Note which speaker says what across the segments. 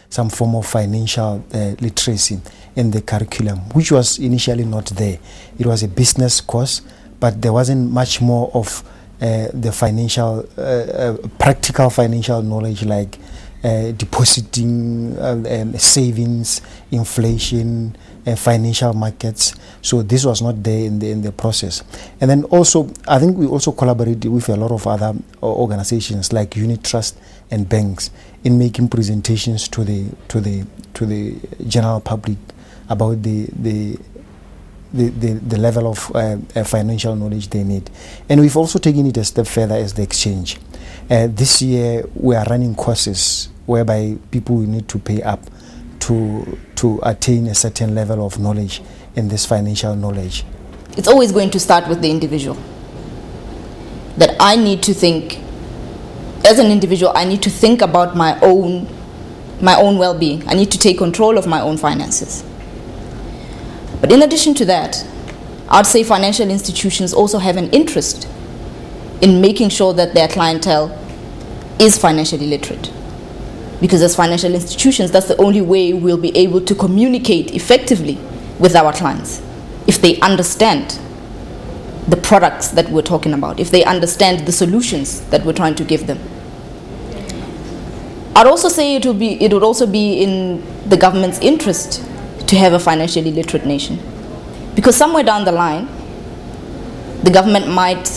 Speaker 1: some form of financial literacy in the curriculum, which was initially not there. It was a business course, but there wasn't much more of the financial, practical financial knowledge like depositing, savings, inflation, financial markets. So this was not there in the process. And then also, I think we also collaborated with a lot of other organizations like unit trust and banks in making presentations to the general public about the level of financial knowledge they need. And we've also taken it a step further as the exchange. This year we are running courses whereby people will need to pay up to attain a certain level of knowledge in this financial knowledge.
Speaker 2: It's always going to start with the individual. That I need to think, as an individual, I need to think about my own well-being. I need to take control of my own finances. But in addition to that, I'd say financial institutions also have an interest in making sure that their clientele is financially literate. Because as financial institutions, that's the only way we'll be able to communicate effectively with our clients. If they understand the products that we're talking about, if they understand the solutions that we're trying to give them. I'd also say it would also be in the government's interest to have a financially literate nation. Because somewhere down the line, the government might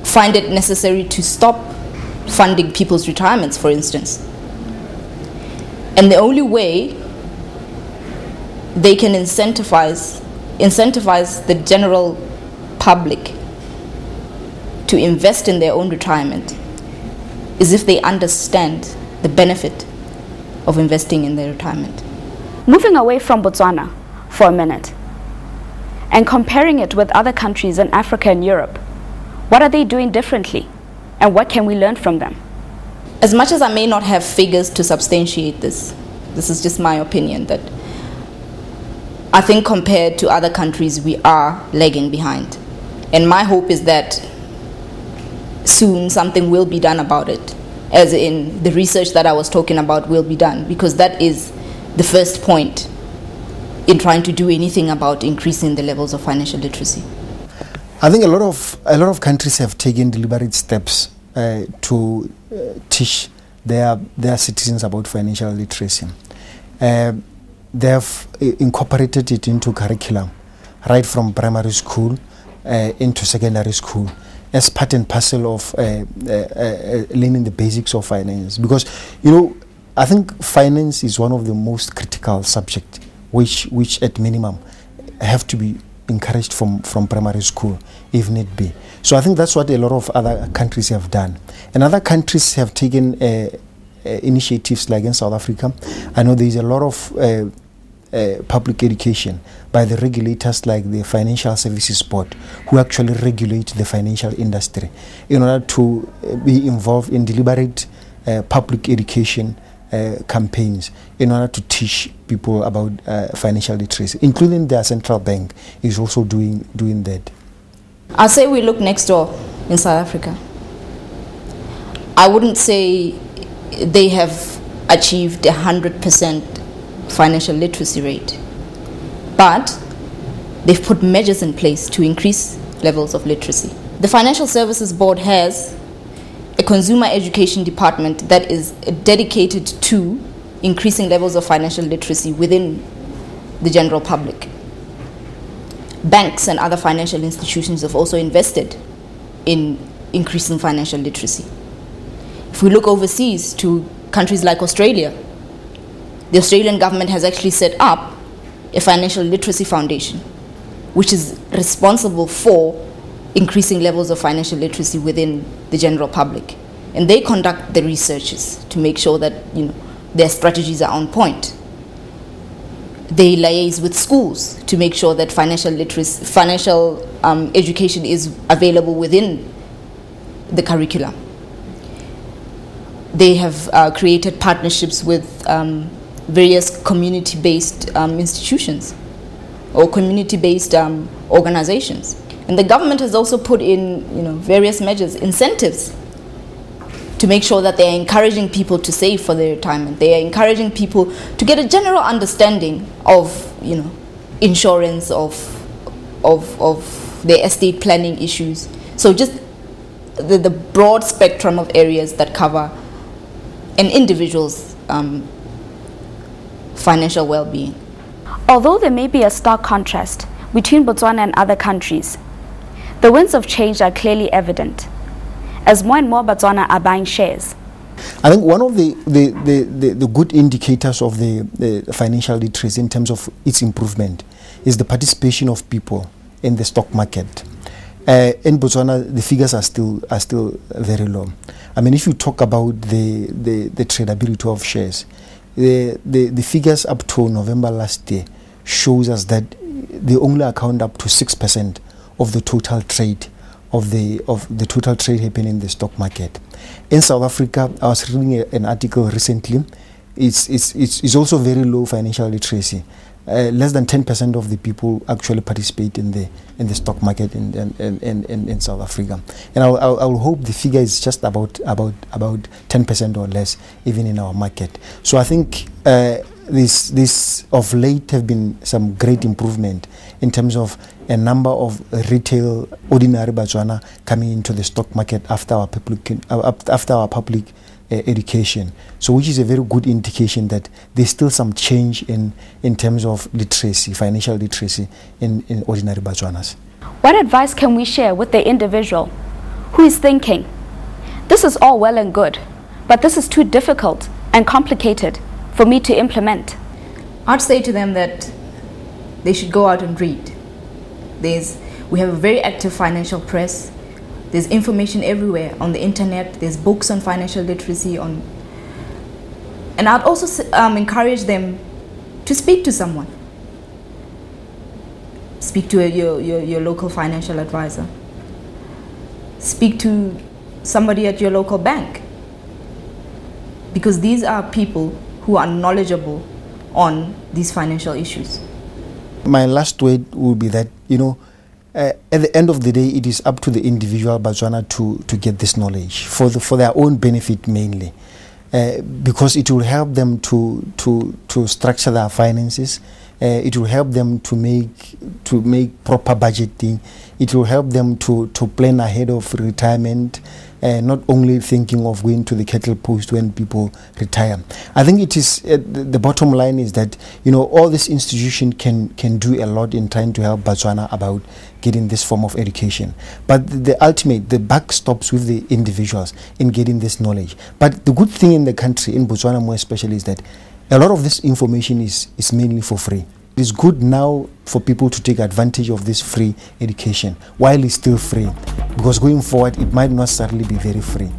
Speaker 2: find it necessary to stop funding people's retirements, for instance. And the only way they can incentivize the general public to invest in their own retirement is if they understand the benefit of investing in their retirement.
Speaker 3: Moving away from Botswana for a minute and comparing it with other countries in Africa and Europe, what are they doing differently and what can we learn from them?
Speaker 2: As much as I may not have figures to substantiate this is just my opinion, that I think compared to other countries we are lagging behind. And my hope is that soon something will be done about it, as in the research that I was talking about will be done, because that is the first point in trying to do anything about increasing the levels of financial literacy.
Speaker 1: I think a lot of countries have taken deliberate steps to teach their citizens about financial literacy. They have incorporated it into curriculum, right from primary school into secondary school, as part and parcel of learning the basics of finance. Because, I think finance is one of the most critical subjects, which at minimum have to be encouraged from primary school, if need be. So I think that's what a lot of other countries have done. And other countries have taken initiatives, like in South Africa. I know there is a lot of public education by the regulators like the Financial Services Board, who actually regulate the financial industry, in order to be involved in deliberate public education campaigns in order to teach people about financial literacy, including their central bank is also doing that.
Speaker 2: I'll say we look next door in South Africa. I wouldn't say they have achieved 100% financial literacy rate, but they've put measures in place to increase levels of literacy. The Financial Services Board has a consumer education department that is dedicated to increasing levels of financial literacy within the general public. Banks and other financial institutions have also invested in increasing financial literacy. If we look overseas to countries like Australia, the Australian government has actually set up a financial literacy foundation, which is responsible for increasing levels of financial literacy within the general public. And they conduct the researches to make sure that their strategies are on point. They liaise with schools to make sure that financial education is available within the curriculum. They have created partnerships with various community-based institutions or community-based organizations. And the government has also put in various measures, incentives to make sure that they are encouraging people to save for their retirement. They are encouraging people to get a general understanding of, insurance, of their estate planning issues. So just the broad spectrum of areas that cover an individual's financial well-being.
Speaker 3: Although there may be a stark contrast between Botswana and other countries, the winds of change are clearly evident, as more and more Botswana are buying shares.
Speaker 1: I think one of the good indicators of the financial literacy in terms of its improvement is the participation of people in the stock market. In Botswana, the figures are still very low. I mean, if you talk about the tradability of shares, the figures up to November last year shows us that they only account up to 6% of the total trade of the total trade happening in the stock market. In South Africa, I was reading an article recently. It's also very low financial literacy. Less than 10% of the people actually participate in the stock market in South Africa, and I will hope the figure is just about 10% or less even in our market. So I think this of late have been some great improvement in terms of a number of retail ordinary Botswana coming into the stock market after our public education, so which is a very good indication that there's still some change in terms of literacy, financial literacy in ordinary Botswanas.
Speaker 3: What advice can we share with the individual who is thinking, this is all well and good, but this is too difficult and complicated for me to implement?
Speaker 2: I'd say to them that they should go out and read. We have a very active financial press. There's information everywhere on the internet. There's books on financial literacy. And I'd also encourage them to speak to someone. Speak to your local financial advisor. Speak to somebody at your local bank. Because these are people who are knowledgeable on these financial issues.
Speaker 1: My last word would be that, at the end of the day, it is up to the individual Botswana to get this knowledge for their own benefit mainly, because it will help them to structure their finances. It will help them to make proper budgeting. It will help them to plan ahead of retirement, not only thinking of going to the cattle post when people retire. I think it is the bottom line is that all this institution can do a lot in trying to help Botswana about getting this form of education. But the buck stops with the individuals in getting this knowledge. But the good thing in the country, in Botswana more especially, is that a lot of this information is mainly for free. It is good now for people to take advantage of this free education while it's still free, because going forward it might not certainly be very free.